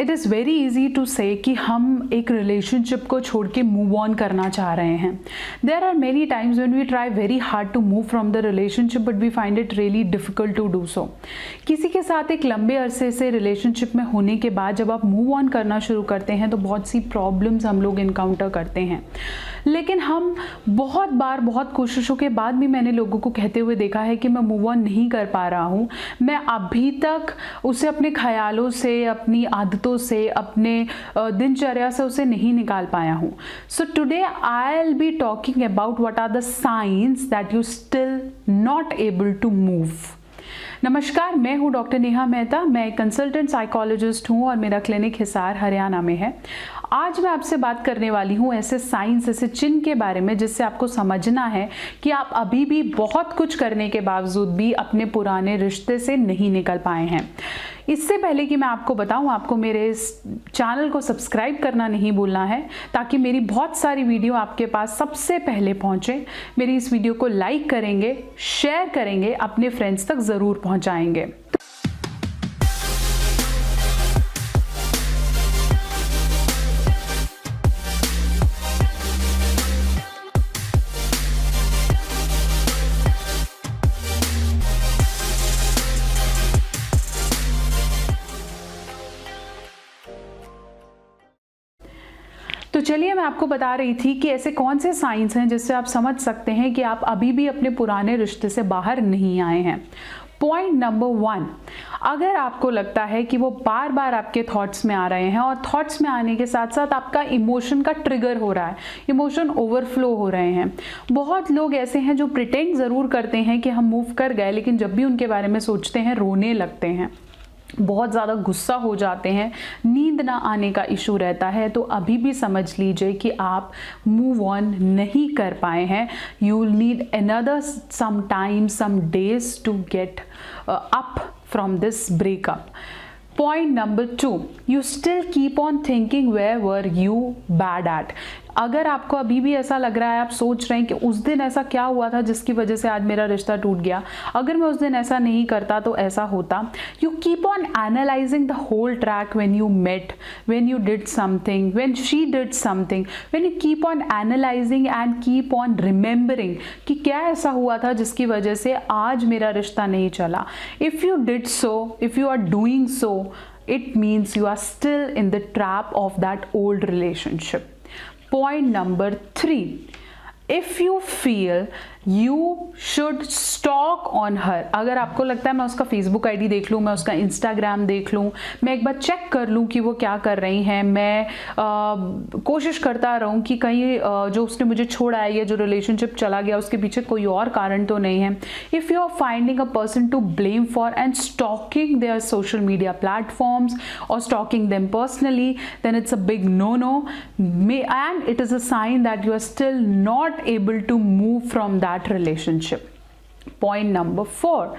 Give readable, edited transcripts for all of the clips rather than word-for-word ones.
It is very easy to say कि हम एक रिलेशनशिप को छोड़ के मूव ऑन करना चाह रहे हैं. There are many times when we try very hard to move from the relationship but we find it really difficult to do so. किसी के साथ एक लंबे अरसे से रिलेशनशिप में होने के बाद जब आप मूव ऑन करना शुरू करते हैं तो बहुत सी प्रॉब्लम्स हम लोग इनकाउंटर करते हैं. लेकिन हम बहुत बार बहुत कोशिशों के बाद भी मैंने लोगों को कहते हुए देखा है कि मैं मूव ऑन नहीं कर पा रहा हूँ. मैं अभी तक उसे अपने ख्यालों से, अपनी आदतों से, अपने दिनचर्या से उसे नहीं निकाल पाया हूँ. So today I will be talking about what are the signs that you still not able to move. नमस्कार, मैं हूँ डॉक्टर नेहा मेहता. मैं एक कंसल्टेंट साइकोलॉजिस्ट हूँ और मेरा क्लिनिक हिसार हरियाणा में है. आज मैं आपसे बात करने वाली हूँ ऐसे साइंस, ऐसे चिन्ह के बारे में जिससे आपको समझना है कि आप अभी भी बहुत कुछ करने के बावजूद भी अपने पुराने रिश्ते से नहीं निकल पाए हैं. इससे पहले कि मैं आपको बताऊं, आपको मेरे इस चैनल को सब्सक्राइब करना नहीं भूलना है ताकि मेरी बहुत सारी वीडियो आपके पास सबसे पहले पहुंचे. मेरी इस वीडियो को लाइक करेंगे, शेयर करेंगे, अपने फ्रेंड्स तक ज़रूर पहुंचाएंगे. तो चलिए, मैं आपको बता रही थी कि ऐसे कौन से साइंस हैं जिससे आप समझ सकते हैं कि आप अभी भी अपने पुराने रिश्ते से बाहर नहीं आए हैं. पॉइंट नंबर 1, अगर आपको लगता है कि वो बार बार आपके थॉट्स में आ रहे हैं और थॉट्स में आने के साथ साथ आपका इमोशन का ट्रिगर हो रहा है, इमोशन ओवरफ्लो हो रहे हैं. बहुत लोग ऐसे हैं जो प्रिटेंड ज़रूर करते हैं कि हम मूव कर गए, लेकिन जब भी उनके बारे में सोचते हैं रोने लगते हैं, बहुत ज़्यादा गुस्सा हो जाते हैं, नींद ना आने का इशू रहता है. तो अभी भी समझ लीजिए कि आप मूव ऑन नहीं कर पाए हैं. You will need another some time, some days to get up from this breakup. Point number 2, you still keep on thinking where were you bad at. अगर आपको अभी भी ऐसा लग रहा है, आप सोच रहे हैं कि उस दिन ऐसा क्या हुआ था जिसकी वजह से आज मेरा रिश्ता टूट गया, अगर मैं उस दिन ऐसा नहीं करता तो ऐसा होता. You keep on analysing the whole track when you met, when you did something, when she did something, when you keep on analysing and keep on remembering कि क्या ऐसा हुआ था जिसकी वजह से आज मेरा रिश्ता नहीं चला. If you did so, if you are doing so, it means you are still in the trap of that old relationship. Point number 3, if you feel you should stalk on her, अगर आपको लगता है मैं उसका Facebook ID देख लूँ, मैं उसका इंस्टाग्राम देख लूँ, मैं एक बार चेक कर लूँ कि वो क्या कर रही हैं, मैं कोशिश करता रहूँ कि कहीं जो उसने मुझे छोड़ा है या जो रिलेशनशिप चला गया उसके पीछे कोई और कारण तो नहीं है. If you are finding a person to blame for and stocking their social media platforms और stocking them personally, then it's a big no and it is a sign that you are still not able to move from that relationship. Point number 4,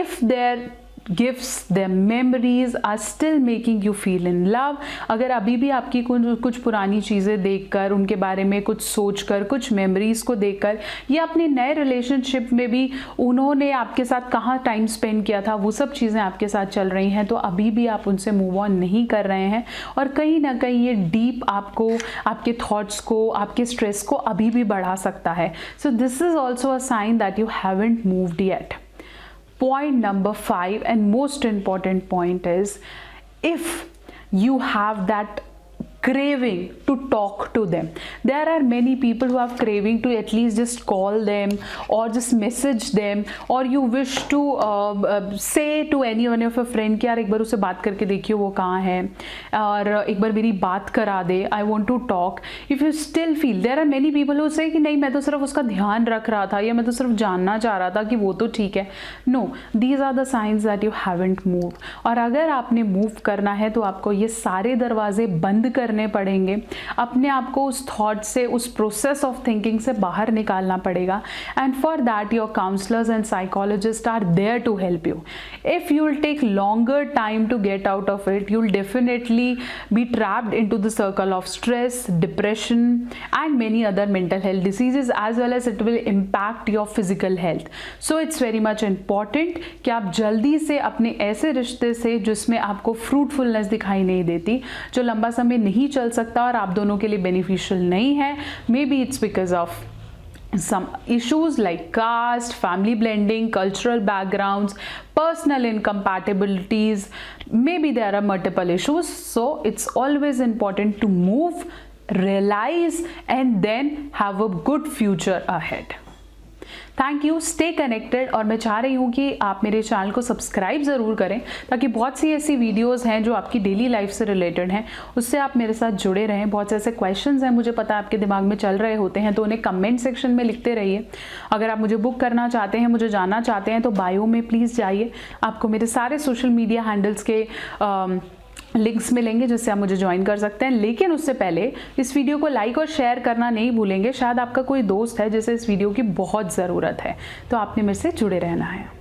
if their gifts, their memories are still making you feel in love. अगर अभी भी आपकी कुछ पुरानी चीज़ें देखकर, उनके बारे में कुछ सोचकर, कुछ मेमोरीज को देखकर, या अपने नए रिलेशनशिप में भी उन्होंने आपके साथ कहाँ टाइम स्पेंड किया था, वो सब चीज़ें आपके साथ चल रही हैं, तो अभी भी आप उनसे मूव ऑन नहीं कर रहे हैं और कहीं ना कहीं ये डीप आपको, आपके थॉट्स को, आपके स्ट्रेस को अभी भी बढ़ा सकता है. So this is also a sign that you haven't moved yet. Point number 5 and most important point is, if you have that craving to talk to them. There are many people who have craving to at least just call them or just message them, or you wish to say to any one of your friend कि यार एक बार उससे बात करके देखियो वो कहाँ है और एक बार मेरी बात करा दे, I want to talk. If you still feel, there are many people who say कि नहीं मैं तो सिर्फ उसका ध्यान रख रहा था या मैं तो सिर्फ जानना चाह रहा था कि वो तो ठीक है. No, these are the signs that you haven't moved. और अगर आपने मूव करना है तो आपको ये सारे दरवाजे बंद करने पड़ेंगे. अपने आप को उस थॉट से, उस प्रोसेस ऑफ थिंकिंग से बाहर निकालना पड़ेगा। And for that your counsellors and psychologist are there to help you. If you will take longer time to get out of it, you will definitely be trapped into the circle of stress, depression and many other mental health diseases, as well as it will impact your physical health. So it's very much important कि आप जल्दी से अपने ऐसे रिश्ते से जिसमें आपको फ्रूटफुलनेस दिखाई नहीं देती, जो लंबा समय नहीं चल सकता और आप दोनों के लिए बेनिफिशियल नहीं है, may be it's because of some issues like caste, family blending, cultural backgrounds, personal incompatibilities, maybe there are multiple issues. So it's always important to move, realize and then have a good future ahead. Thank you, stay connected. और मैं चाह रही हूँ कि आप मेरे channel को subscribe ज़रूर करें, ताकि बहुत सी ऐसी वीडियोस हैं जो आपकी डेली लाइफ से रिलेटेड हैं, उससे आप मेरे साथ जुड़े रहें। बहुत से ऐसे क्वेश्चंस हैं मुझे पता है आपके दिमाग में चल रहे होते हैं, तो उन्हें कमेंट सेक्शन में लिखते रहिए। अगर आप मुझे बुक करना चाहते हैं, मुझे जानना चाहते हैं, तो बायो में प्लीज़ जाइए, आपको मेरे सारे सोशल मीडिया हैंडल्स के लिंक्स मिलेंगे जिससे आप मुझे ज्वाइन कर सकते हैं। लेकिन उससे पहले इस वीडियो को लाइक और शेयर करना नहीं भूलेंगे। शायद आपका कोई दोस्त है जिसे इस वीडियो की बहुत ज़रूरत है, तो आपने मेरे से जुड़े रहना है।